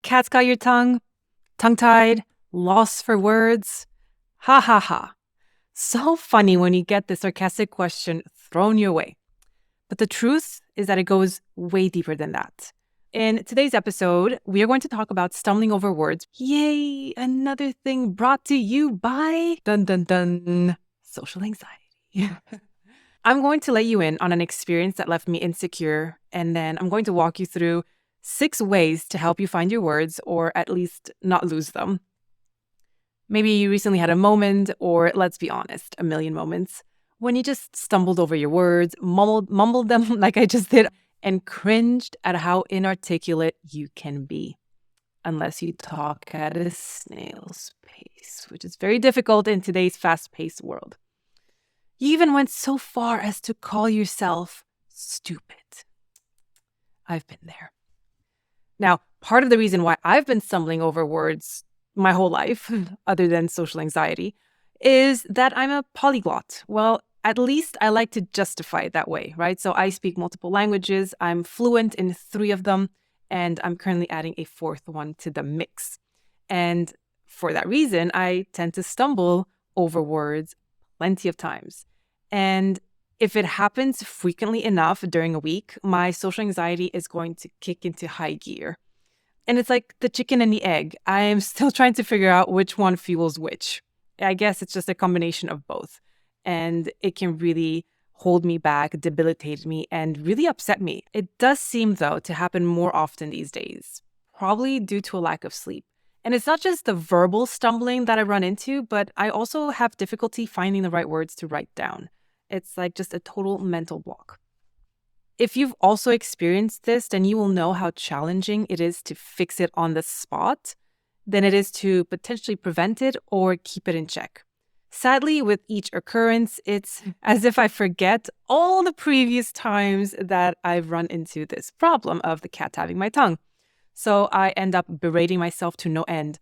Cat's got your tongue? Tongue-tied? Lost for words? Ha ha ha. So funny when you get this sarcastic question thrown your way. But the truth is that it goes way deeper than that. In today's episode, we are going to talk about stumbling over words. Yay! Another thing brought to you by dun dun dun social anxiety. I'm going to let you in on an experience that left me insecure, and then I'm going to walk you through 6 ways to help you find your words, or at least not lose them. Maybe you recently had a moment, or let's be honest, a million moments, when you just stumbled over your words, mumbled them like I just did, and cringed at how inarticulate you can be. Unless you talk at a snail's pace, which is very difficult in today's fast-paced world. You even went so far as to call yourself stupid. I've been there. Now, part of the reason why I've been stumbling over words my whole life, other than social anxiety, is that I'm a polyglot. Well, at least I like to justify it that way, right? So I speak multiple languages. I'm fluent in 3 of them, and I'm currently adding a 4th one to the mix. And for that reason, I tend to stumble over words plenty of times. And if it happens frequently enough during a week, my social anxiety is going to kick into high gear. And it's like the chicken and the egg. I am still trying to figure out which one fuels which. I guess it's just a combination of both. And it can really hold me back, debilitate me, and really upset me. It does seem, though, to happen more often these days, probably due to a lack of sleep. And it's not just the verbal stumbling that I run into, but I also have difficulty finding the right words to write down. It's like just a total mental block. If you've also experienced this, then you will know how challenging it is to fix it on the spot than it is to potentially prevent it or keep it in check. Sadly, with each occurrence, it's as if I forget all the previous times that I've run into this problem of the cat having my tongue. So I end up berating myself to no end,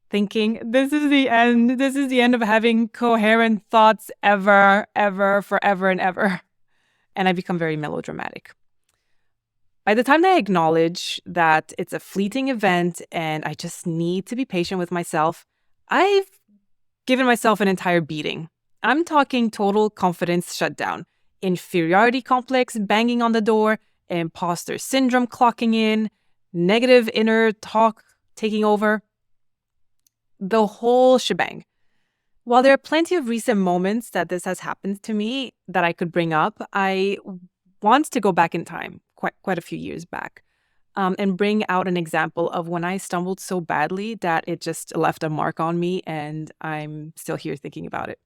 thinking, this is the end. This is the end of having coherent thoughts ever, forever and ever. And I become very melodramatic. By the time I acknowledge that it's a fleeting event and I just need to be patient with myself, I've given myself an entire beating. I'm talking total confidence shutdown, inferiority complex banging on the door, imposter syndrome clocking in, negative inner talk taking over, the whole shebang. While there are plenty of recent moments that this has happened to me that I could bring up, I want to go back in time, quite a few years back, and bring out an example of when I stumbled so badly that it just left a mark on me, and I'm still here thinking about it.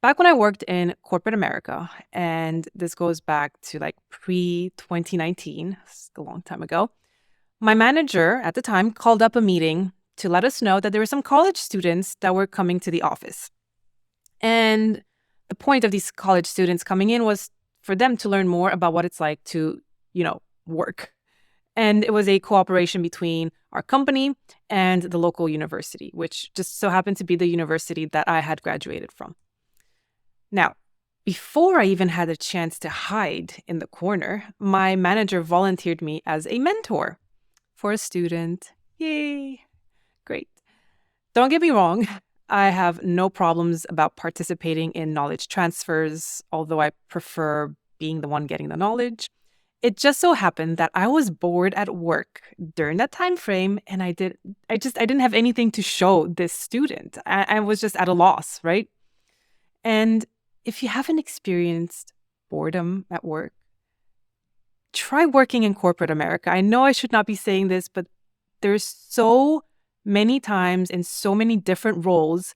Back when I worked in corporate America, and this goes back to like pre-2019, a long time ago, my manager at the time called up a meeting to let us know that there were some college students that were coming to the office. And the point of these college students coming in was for them to learn more about what it's like to, work. And it was a cooperation between our company and the local university, which just so happened to be the university that I had graduated from. Now, before I even had a chance to hide in the corner, my manager volunteered me as a mentor for a student. Yay! Great. Don't get me wrong. I have no problems about participating in knowledge transfers, although I prefer being the one getting the knowledge. It just so happened that I was bored at work during that time frame, and I didn't have anything to show this student. I was just at a loss, right? And if you haven't experienced boredom at work, try working in corporate America. I know I should not be saying this, but there's so many times in so many different roles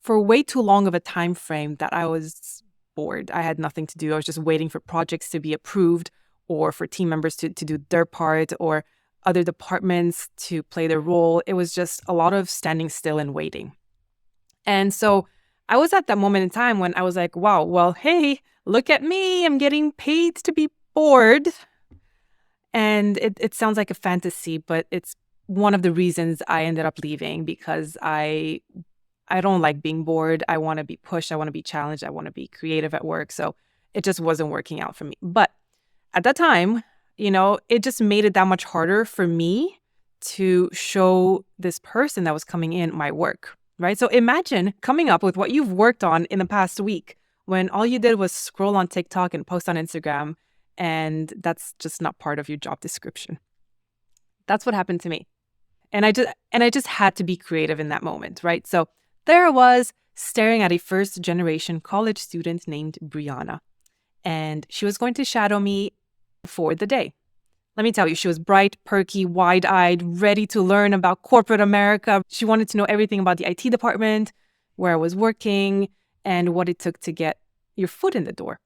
for way too long of a time frame that I was bored. I had nothing to do. I was just waiting for projects to be approved, or for team members to do their part, or other departments to play their role. It was just a lot of standing still and waiting. And so I was at that moment in time when I was like, wow, well, hey, look at me. I'm getting paid to be bored. And it sounds like a fantasy, but it's one of the reasons I ended up leaving, because I don't like being bored. I want to be pushed. I want to be challenged. I want to be creative at work. So it just wasn't working out for me. But at that time, it just made it that much harder for me to show this person that was coming in my work, right? So imagine coming up with what you've worked on in the past week when all you did was scroll on TikTok and post on Instagram, and that's just not part of your job description. That's what happened to me. And I just had to be creative in that moment, right? So there I was staring at a first-generation college student named Brianna, and she was going to shadow me for the day. Let me tell you, she was bright, perky, wide-eyed, ready to learn about corporate America. She wanted to know everything about the IT department, where I was working, and what it took to get your foot in the door.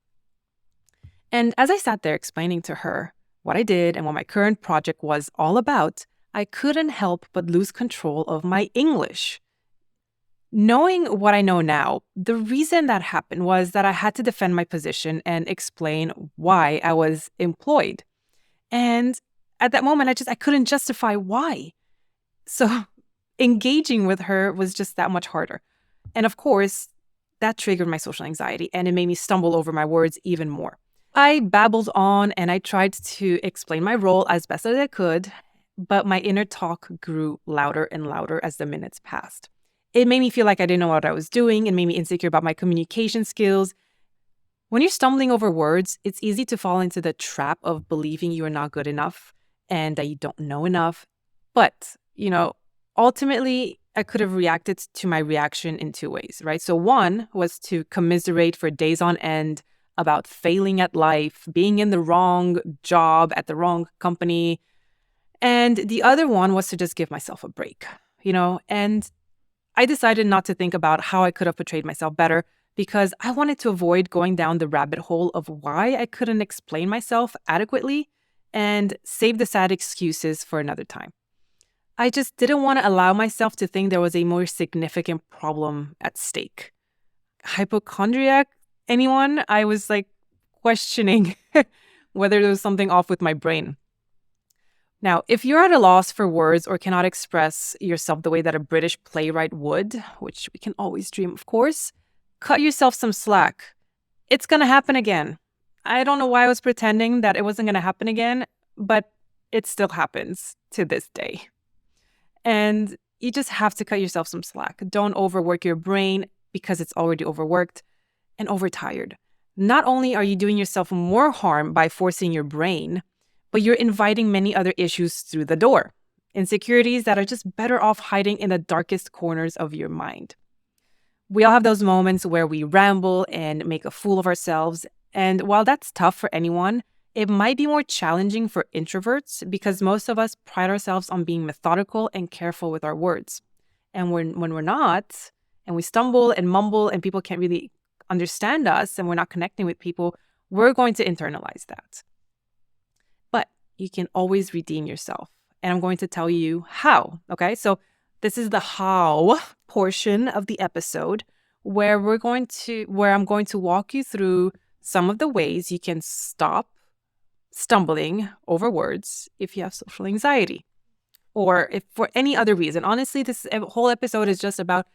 And as I sat there explaining to her what I did and what my current project was all about, I couldn't help but lose control of my English. Knowing what I know now, the reason that happened was that I had to defend my position and explain why I was employed. And at that moment, I couldn't justify why. So engaging with her was just that much harder. And of course, that triggered my social anxiety and it made me stumble over my words even more. I babbled on and I tried to explain my role as best as I could, but my inner talk grew louder and louder as the minutes passed. It made me feel like I didn't know what I was doing. It made me insecure about my communication skills. When you're stumbling over words, it's easy to fall into the trap of believing you are not good enough and that you don't know enough. But, ultimately, I could have reacted to my reaction in two ways, right? So one was to commiserate for days on end about failing at life, being in the wrong job at the wrong company. And the other one was to just give myself a break, and I decided not to think about how I could have portrayed myself better because I wanted to avoid going down the rabbit hole of why I couldn't explain myself adequately and save the sad excuses for another time. I just didn't want to allow myself to think there was a more significant problem at stake. Hypochondriac, anyone? I was questioning whether there was something off with my brain. Now, if you're at a loss for words or cannot express yourself the way that a British playwright would, which we can always dream, of course, cut yourself some slack. It's going to happen again. I don't know why I was pretending that it wasn't going to happen again, but it still happens to this day. And you just have to cut yourself some slack. Don't overwork your brain because it's already overworked and overtired. Not only are you doing yourself more harm by forcing your brain, but you're inviting many other issues through the door. Insecurities that are just better off hiding in the darkest corners of your mind. We all have those moments where we ramble and make a fool of ourselves. And while that's tough for anyone, it might be more challenging for introverts because most of us pride ourselves on being methodical and careful with our words. And when we're not, and we stumble and mumble and people can't really understand us and we're not connecting with people, we're going to internalize that. But you can always redeem yourself. And I'm going to tell you how, okay? So this is the how portion of the episode where I'm going to walk you through some of the ways you can stop stumbling over words if you have social anxiety or if for any other reason. Honestly, this whole episode is just about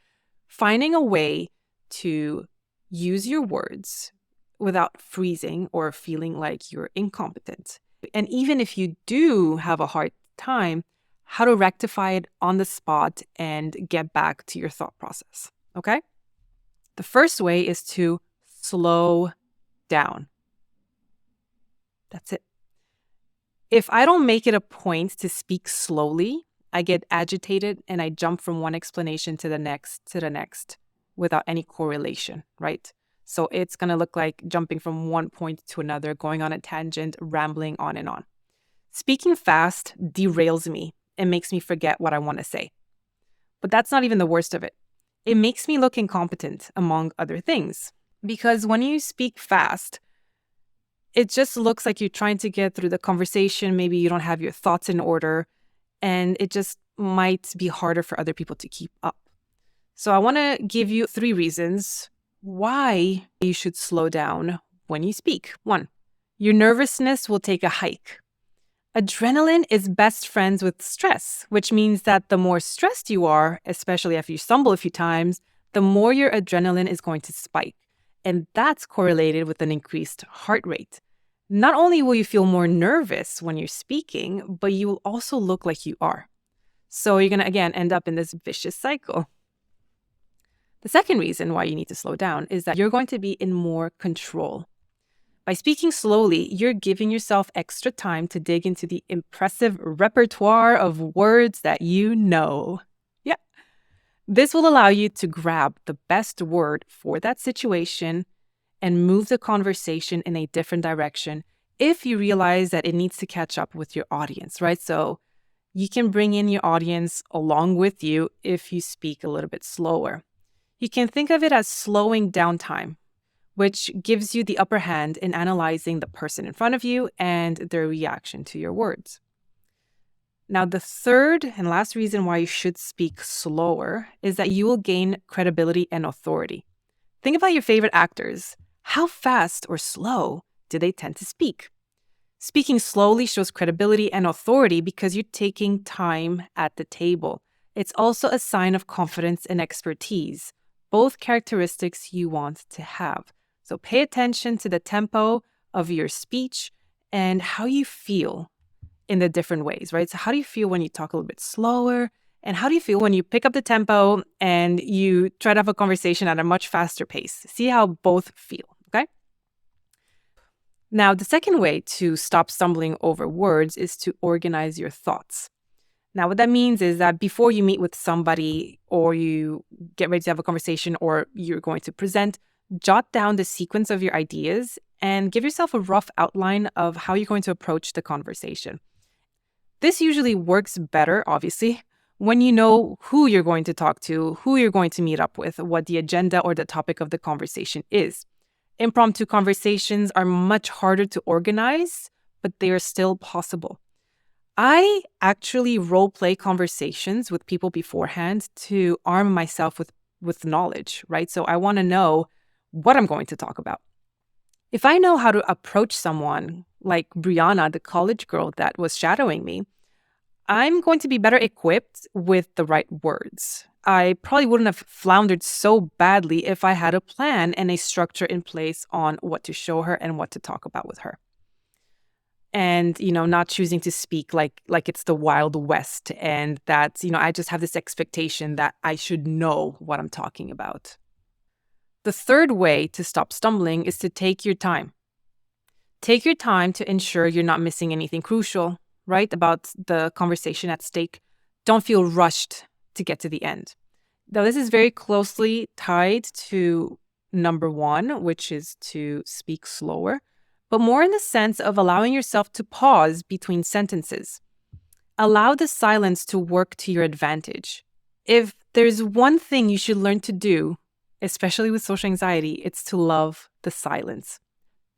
finding a way to use your words without freezing or feeling like you're incompetent. And even if you do have a hard time, how to rectify it on the spot and get back to your thought process, okay? The first way is to slow down. That's it. If I don't make it a point to speak slowly, I get agitated and I jump from one explanation to the next without any correlation, right? So it's going to look like jumping from one point to another, going on a tangent, rambling on and on. Speaking fast derails me and makes me forget what I want to say. But that's not even the worst of it. It makes me look incompetent, among other things. Because when you speak fast, it just looks like you're trying to get through the conversation. Maybe you don't have your thoughts in order, and it just might be harder for other people to keep up. So I want to give you 3 reasons why you should slow down when you speak. 1, your nervousness will take a hike. Adrenaline is best friends with stress, which means that the more stressed you are, especially after you stumble a few times, the more your adrenaline is going to spike. And that's correlated with an increased heart rate. Not only will you feel more nervous when you're speaking, but you will also look like you are. So you're going to, again, end up in this vicious cycle. The second reason why you need to slow down is that you're going to be in more control. By speaking slowly, you're giving yourself extra time to dig into the impressive repertoire of words that you know. Yeah. This will allow you to grab the best word for that situation and move the conversation in a different direction if you realize that it needs to catch up with your audience, right? So you can bring in your audience along with you if you speak a little bit slower. You can think of it as slowing down time, which gives you the upper hand in analyzing the person in front of you and their reaction to your words. Now, the third and last reason why you should speak slower is that you will gain credibility and authority. Think about your favorite actors. How fast or slow do they tend to speak? Speaking slowly shows credibility and authority because you're taking time at the table. It's also a sign of confidence and expertise, both characteristics you want to have. So pay attention to the tempo of your speech and how you feel in the different ways, right? So how do you feel when you talk a little bit slower? And how do you feel when you pick up the tempo and you try to have a conversation at a much faster pace? See how both feel, okay? Now, the second way to stop stumbling over words is to organize your thoughts. Now, what that means is that before you meet with somebody or you get ready to have a conversation or you're going to present, jot down the sequence of your ideas and give yourself a rough outline of how you're going to approach the conversation. This usually works better, obviously, when you know who you're going to talk to, who you're going to meet up with, what the agenda or the topic of the conversation is. Impromptu conversations are much harder to organize, but they are still possible. I actually role-play conversations with people beforehand to arm myself with knowledge, right? So I want to know what I'm going to talk about. If I know how to approach someone like Brianna, the college girl that was shadowing me, I'm going to be better equipped with the right words. I probably wouldn't have floundered so badly if I had a plan and a structure in place on what to show her and what to talk about with her. And, not choosing to speak like it's the Wild West and that, I just have this expectation that I should know what I'm talking about. The third way to stop stumbling is to take your time. Take your time to ensure you're not missing anything crucial, right, about the conversation at stake. Don't feel rushed to get to the end. Now, this is very closely tied to number one, which is to speak slower, but more in the sense of allowing yourself to pause between sentences. Allow the silence to work to your advantage. If there's one thing you should learn to do, especially with social anxiety, it's to love the silence.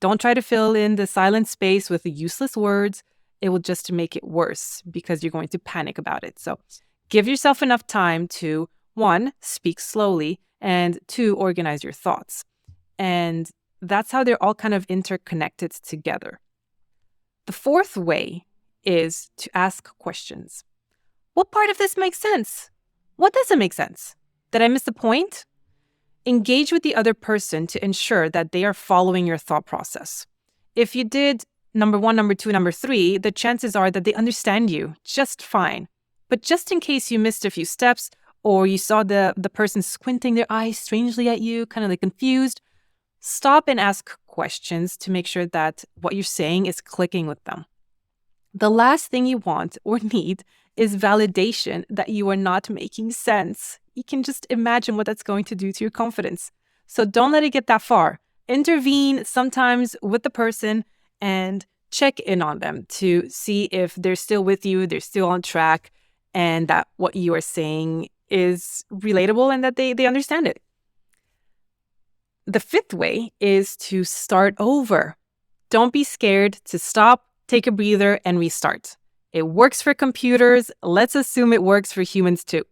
Don't try to fill in the silent space with useless words. It will just make it worse because you're going to panic about it. So give yourself enough time to, 1, speak slowly, and 2, organize your thoughts. And that's how they're all kind of interconnected together. The fourth way is to ask questions. What part of this makes sense? What doesn't make sense? Did I miss the point? Engage with the other person to ensure that they are following your thought process. If you did number 1, number 2, number 3, the chances are that they understand you just fine. But just in case you missed a few steps or you saw the person squinting their eyes strangely at you, kind of like confused, stop and ask questions to make sure that what you're saying is clicking with them. The last thing you want or need is validation that you are not making sense. You can just imagine what that's going to do to your confidence. So don't let it get that far. Intervene sometimes with the person and check in on them to see if they're still with you, they're still on track, and that what you are saying is relatable and that they understand it. The fifth way is to start over. Don't be scared to stop, take a breather, and restart. It works for computers. Let's assume it works for humans too.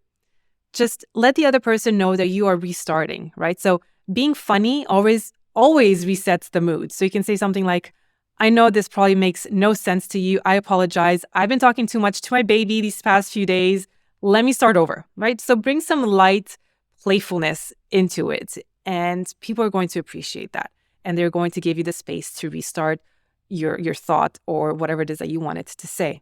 Just let the other person know that you are restarting, right? So being funny always resets the mood. So you can say something like, I know this probably makes no sense to you. I apologize. I've been talking too much to my baby these past few days. Let me start over, right? So bring some light playfulness into it. And people are going to appreciate that. And they're going to give you the space to restart your thought or whatever it is that you wanted to say.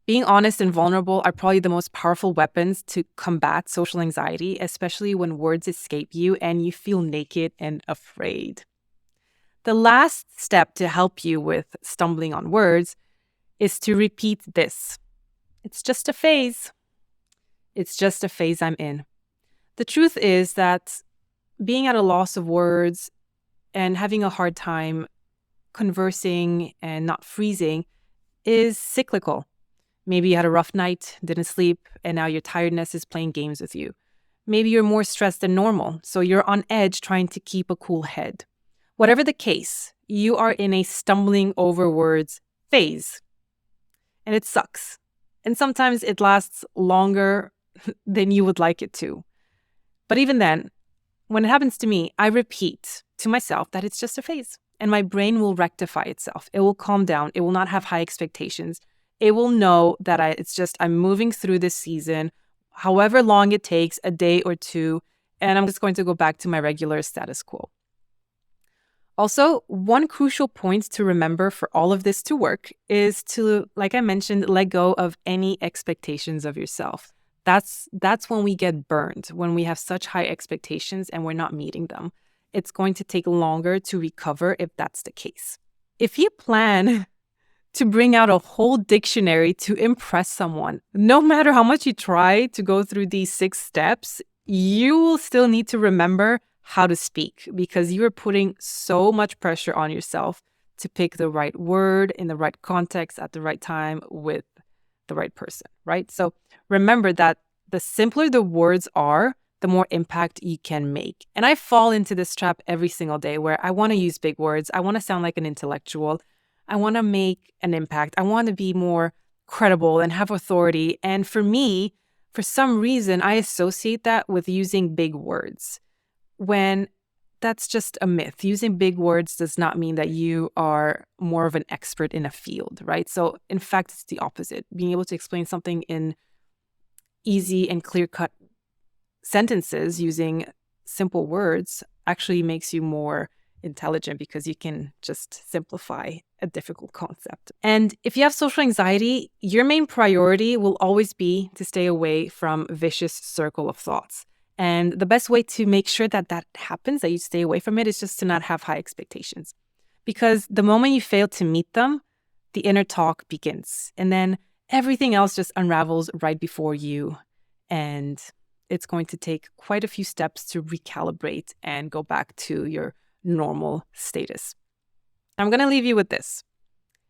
Being honest and vulnerable are probably the most powerful weapons to combat social anxiety, especially when words escape you and you feel naked and afraid. The last step to help you with stumbling on words is to repeat this. It's just a phase. It's just a phase I'm in. The truth is that being at a loss of words and having a hard time conversing and not freezing is cyclical. Maybe you had a rough night, didn't sleep, and now your tiredness is playing games with you. Maybe you're more stressed than normal, so you're on edge trying to keep a cool head. Whatever the case, you are in a stumbling over words phase. And it sucks. And sometimes it lasts longer than you would like it to. But even then, when it happens to me, I repeat to myself that it's just a phase. And my brain will rectify itself. It will calm down. It will not have high expectations. It will know that I'm moving through this season, however long it takes, a day or two, and I'm just going to go back to my regular status quo. Also, one crucial point to remember for all of this to work is to, like I mentioned, let go of any expectations of yourself. That's when we get burned, when we have such high expectations and we're not meeting them. It's going to take longer to recover if that's the case. If you plan to bring out a whole dictionary to impress someone, no matter how much you try to go through these 6 steps, you will still need to remember how to speak because you are putting so much pressure on yourself to pick the right word in the right context at the right time with the right person, right? So remember that the simpler the words are, the more impact you can make. And I fall into this trap every single day where I want to use big words. I want to sound like an intellectual. I want to make an impact. I want to be more credible and have authority. And for me, for some reason, I associate that with using big words when that's just a myth. Using big words does not mean that you are more of an expert in a field, right? So in fact, it's the opposite. Being able to explain something in easy and clear-cut sentences using simple words actually makes you more intelligent because you can just simplify a difficult concept. And if you have social anxiety, your main priority will always be to stay away from vicious circle of thoughts. And the best way to make sure that that happens, that you stay away from it, is just to not have high expectations. Because the moment you fail to meet them, the inner talk begins. And then everything else just unravels right before you. And it's going to take quite a few steps to recalibrate and go back to your normal status. I'm going to leave you with this.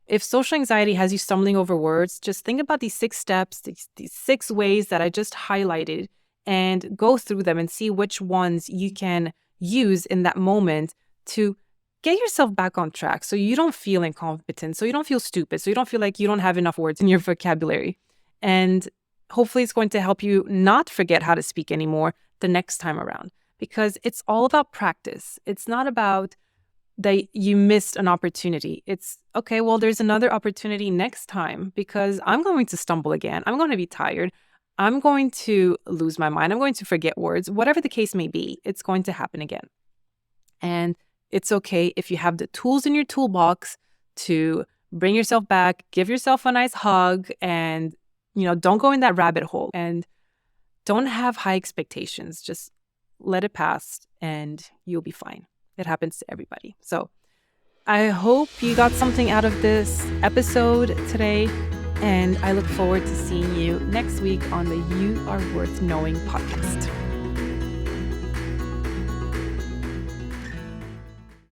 If social anxiety has you stumbling over words, just think about these 6 steps, these 6 ways that I just highlighted, and go through them and see which ones you can use in that moment to get yourself back on track so you don't feel incompetent, so you don't feel stupid, so you don't feel like you don't have enough words in your vocabulary. And hopefully it's going to help you not forget how to speak anymore the next time around, because it's all about practice. It's not about that you missed an opportunity. It's, okay, well, there's another opportunity next time because I'm going to stumble again. I'm going to be tired. I'm going to lose my mind. I'm going to forget words. Whatever the case may be, it's going to happen again. And it's okay if you have the tools in your toolbox to bring yourself back, give yourself a nice hug, and, don't go in that rabbit hole and don't have high expectations. Just let it pass and you'll be fine. It happens to everybody. So I hope you got something out of this episode today. And I look forward to seeing you next week on the You Are Worth Knowing podcast.